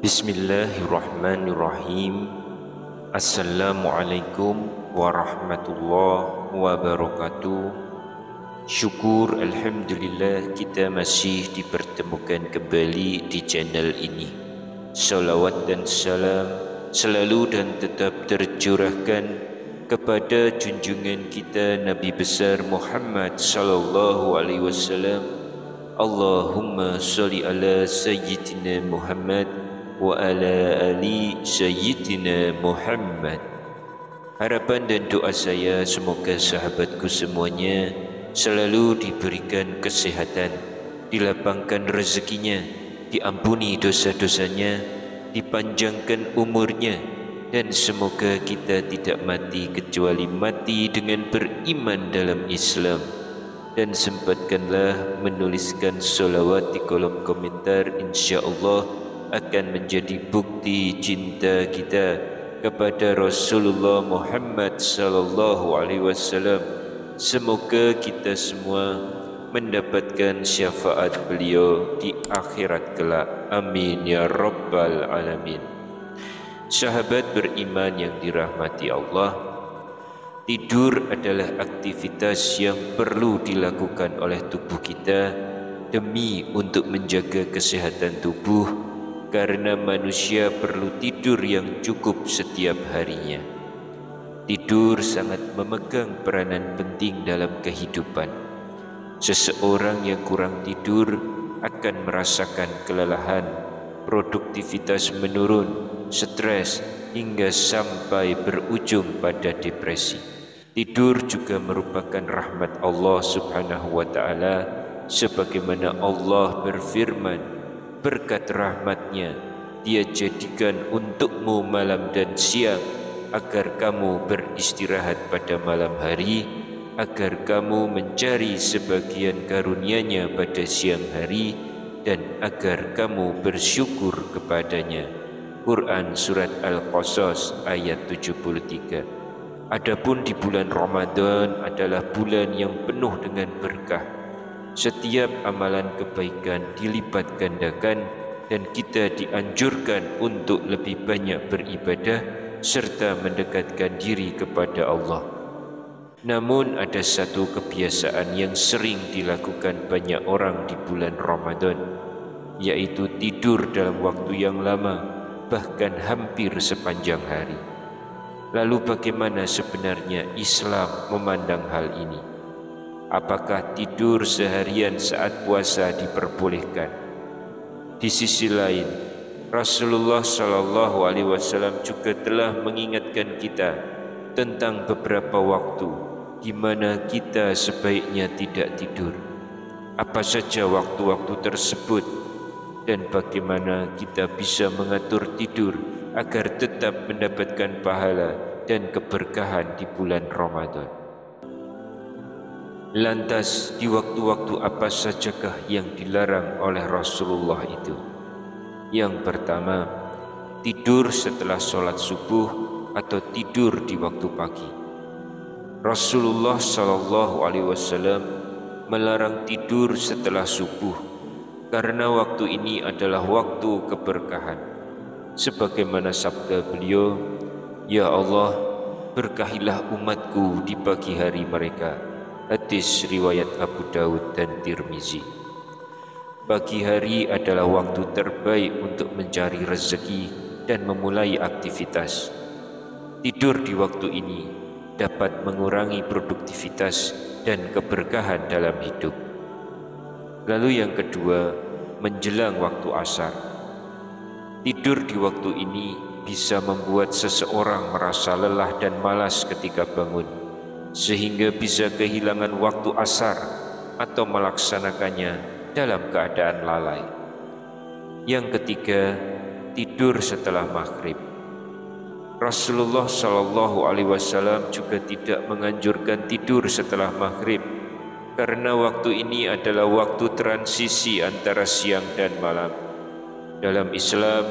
Bismillahirrahmanirrahim. Assalamualaikum warahmatullahi wabarakatuh. Syukur alhamdulillah kita masih dipertemukan kembali di channel ini. Salawat dan salam selalu dan tetap tercurahkan kepada junjungan kita Nabi besar Muhammad sallallahu alaihi wasallam. Allahumma sholli ala sayyidina Muhammad wa ala ali sayyidina Muhammad. Harapan dan doa saya semoga sahabatku semuanya selalu diberikan kesehatan, dilapangkan rezekinya, diampuni dosa-dosanya, dipanjangkan umurnya, dan semoga kita tidak mati kecuali mati dengan beriman dalam Islam. Dan sempatkanlah menuliskan sholawat di kolom komentar, insyaAllah akan menjadi bukti cinta kita kepada Rasulullah Muhammad sallallahu alaihi wasallam. Semoga kita semua mendapatkan syafaat beliau di akhirat kelak. Amin ya rabbal alamin. Sahabat beriman yang dirahmati Allah, tidur adalah aktivitas yang perlu dilakukan oleh tubuh kita demi untuk menjaga kesehatan tubuh, karena manusia perlu tidur yang cukup setiap harinya. Tidur sangat memegang peranan penting dalam kehidupan. Seseorang yang kurang tidur akan merasakan kelelahan, produktivitas menurun, stres, hingga sampai berujung pada depresi. Tidur juga merupakan rahmat Allah Subhanahu wa ta'ala, sebagaimana Allah berfirman, berkat rahmatnya Dia jadikan untukmu malam dan siang, agar kamu beristirahat pada malam hari, agar kamu mencari sebagian karunia-Nya pada siang hari, dan agar kamu bersyukur kepadanya. Quran Surat Al-Qasas ayat 73. Adapun di bulan Ramadan adalah bulan yang penuh dengan berkah. Setiap amalan kebaikan dilipat gandakan, dan kita dianjurkan untuk lebih banyak beribadah serta mendekatkan diri kepada Allah. Namun ada satu kebiasaan yang sering dilakukan banyak orang di bulan Ramadan, yaitu tidur dalam waktu yang lama, bahkan hampir sepanjang hari. Lalu bagaimana sebenarnya Islam memandang hal ini? Apakah tidur seharian saat puasa diperbolehkan? Di sisi lain, Rasulullah sallallahu alaihi wasallam juga telah mengingatkan kita tentang beberapa waktu di mana kita sebaiknya tidak tidur. Apa saja waktu-waktu tersebut dan bagaimana kita bisa mengatur tidur agar tetap mendapatkan pahala dan keberkahan di bulan Ramadan. Lantas di waktu-waktu apa sajakah yang dilarang oleh Rasulullah itu? Yang pertama, tidur setelah sholat subuh atau tidur di waktu pagi. Rasulullah sallallahu alaihi wasallam melarang tidur setelah subuh karena waktu ini adalah waktu keberkahan. Sebagaimana sabda beliau, "Ya Allah, berkahilah umatku di pagi hari mereka." Hadis riwayat Abu Daud dan Tirmizi. Pagi hari adalah waktu terbaik untuk mencari rezeki dan memulai aktivitas. Tidur di waktu ini dapat mengurangi produktivitas dan keberkahan dalam hidup. Lalu yang kedua, menjelang waktu asar. Tidur di waktu ini bisa membuat seseorang merasa lelah dan malas ketika bangun, sehingga bisa kehilangan waktu asar atau melaksanakannya dalam keadaan lalai. Yang ketiga, tidur setelah maghrib. Rasulullah sallallahu alaihi wasallam juga tidak menganjurkan tidur setelah maghrib, karena waktu ini adalah waktu transisi antara siang dan malam. Dalam Islam,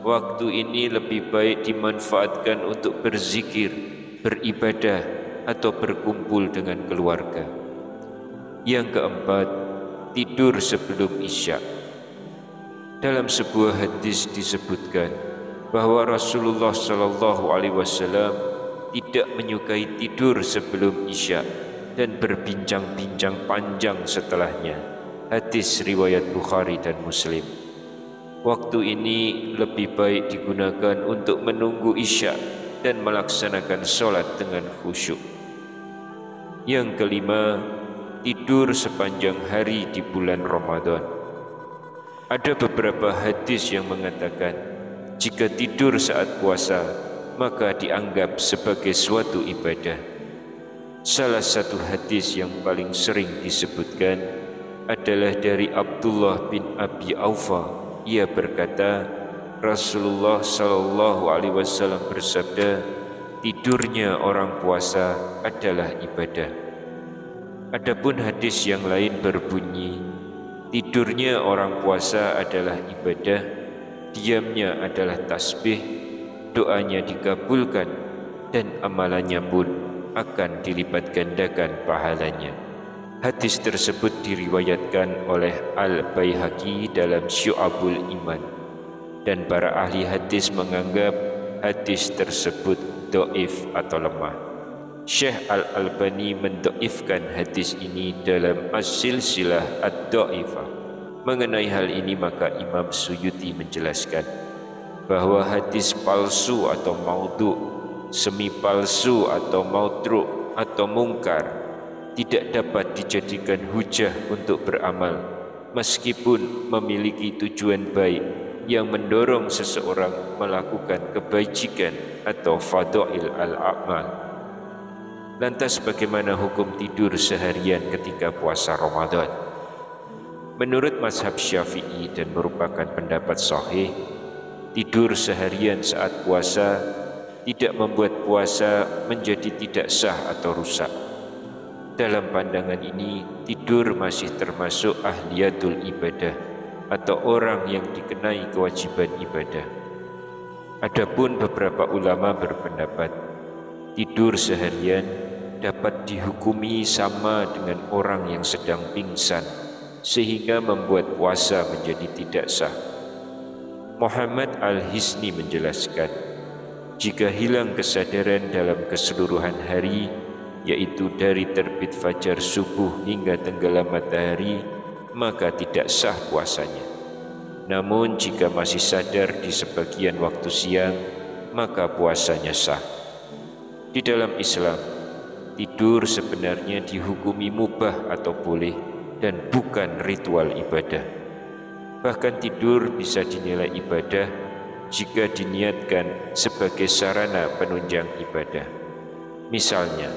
waktu ini lebih baik dimanfaatkan untuk berzikir, beribadah, atau berkumpul dengan keluarga. Yang keempat, tidur sebelum Isya. Dalam sebuah hadis disebutkan bahwa Rasulullah SAW tidak menyukai tidur sebelum Isya dan berbincang-bincang panjang setelahnya. Hadis riwayat Bukhari dan Muslim. Waktu ini lebih baik digunakan untuk menunggu Isya dan melaksanakan sholat dengan khusyuk. Yang kelima, tidur sepanjang hari di bulan Ramadan. Ada beberapa hadis yang mengatakan jika tidur saat puasa maka dianggap sebagai suatu ibadah. Salah satu hadis yang paling sering disebutkan adalah dari Abdullah bin Abi Aufa. Ia berkata, Rasulullah SAW bersabda, tidurnya orang puasa adalah ibadah. Adapun hadis yang lain berbunyi, tidurnya orang puasa adalah ibadah, diamnya adalah tasbih, doanya dikabulkan, dan amalannya pun akan dilipat gandakan pahalanya. Hadis tersebut diriwayatkan oleh Al-Baihaqi dalam Syu'abul Iman, dan para ahli hadis menganggap hadis tersebut dhaif atau lemah. Syekh Al-Albani mendoifkan hadis ini dalam As-Silsilah Ad-Dhaifah. Mengenai hal ini maka Imam Suyuti menjelaskan bahwa hadis palsu atau maudhu, semi palsu atau maudru' atau mungkar tidak dapat dijadikan hujah untuk beramal meskipun memiliki tujuan baik yang mendorong seseorang melakukan kebajikan atau fadail al-a'mal. Lantas bagaimana hukum tidur seharian ketika puasa Ramadan? Menurut mazhab Syafi'i dan merupakan pendapat sahih, tidur seharian saat puasa tidak membuat puasa menjadi tidak sah atau rusak. Dalam pandangan ini, tidur masih termasuk ahliyatul ibadah atau orang yang dikenai kewajiban ibadah. Adapun beberapa ulama berpendapat, tidur seharian dapat dihukumi sama dengan orang yang sedang pingsan, sehingga membuat puasa menjadi tidak sah. Muhammad Al-Hisni menjelaskan, jika hilang kesadaran dalam keseluruhan hari, yaitu dari terbit fajar subuh hingga tenggelam matahari, maka tidak sah puasanya. Namun jika masih sadar di sebagian waktu siang, maka puasanya sah. Di dalam Islam, tidur sebenarnya dihukumi mubah atau boleh dan bukan ritual ibadah. Bahkan tidur bisa dinilai ibadah jika diniatkan sebagai sarana penunjang ibadah. Misalnya,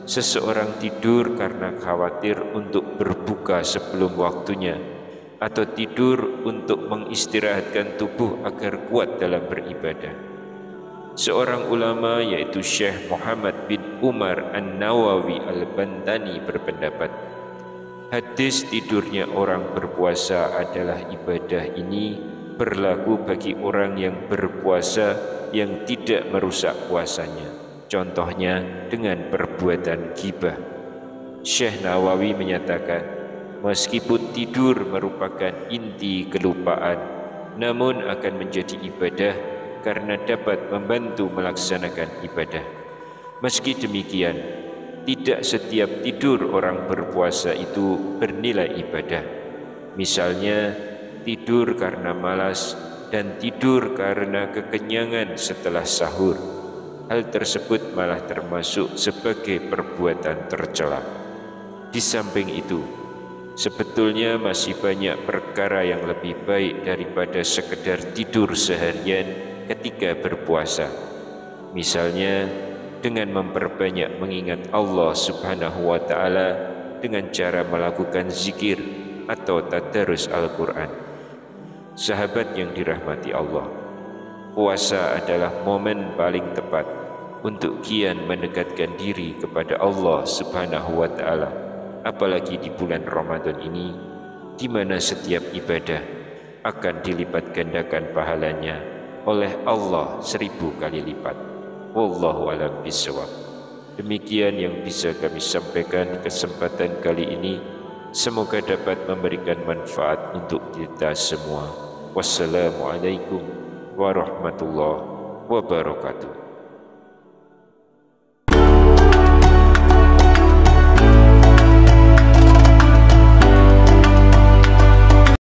seseorang tidur karena khawatir untuk berbuka sebelum waktunya, atau tidur untuk mengistirahatkan tubuh agar kuat dalam beribadah. Seorang ulama yaitu Syekh Muhammad bin Umar An-Nawawi Al-Bantani berpendapat, hadis tidurnya orang berpuasa adalah ibadah ini berlaku bagi orang yang berpuasa yang tidak merusak puasanya. Contohnya dengan perbuatan ghibah. Syekh Nawawi menyatakan, meskipun tidur merupakan inti kelupaan, namun akan menjadi ibadah karena dapat membantu melaksanakan ibadah. Meski demikian, tidak setiap tidur orang berpuasa itu bernilai ibadah. Misalnya, tidur karena malas dan tidur karena kekenyangan setelah sahur. Hal tersebut malah termasuk sebagai perbuatan tercela. Di samping itu, sebetulnya masih banyak perkara yang lebih baik daripada sekedar tidur seharian ketika berpuasa. Misalnya, dengan memperbanyak mengingat Allah Subhanahu wa Ta'ala dengan cara melakukan zikir atau tadarus Al-Quran. Sahabat yang dirahmati Allah, puasa adalah momen paling tepat untuk kian mendekatkan diri kepada Allah Subhanahu wa Ta'ala, apalagi di bulan Ramadan ini, di mana setiap ibadah akan dilipat gandakan pahalanya oleh Allah 1000 kali lipat. Wallahu a'lam bishawab. Demikian yang bisa kami sampaikan di kesempatan kali ini. Semoga dapat memberikan manfaat untuk kita semua. Wassalamualaikum warahmatullahi wabarakatuh.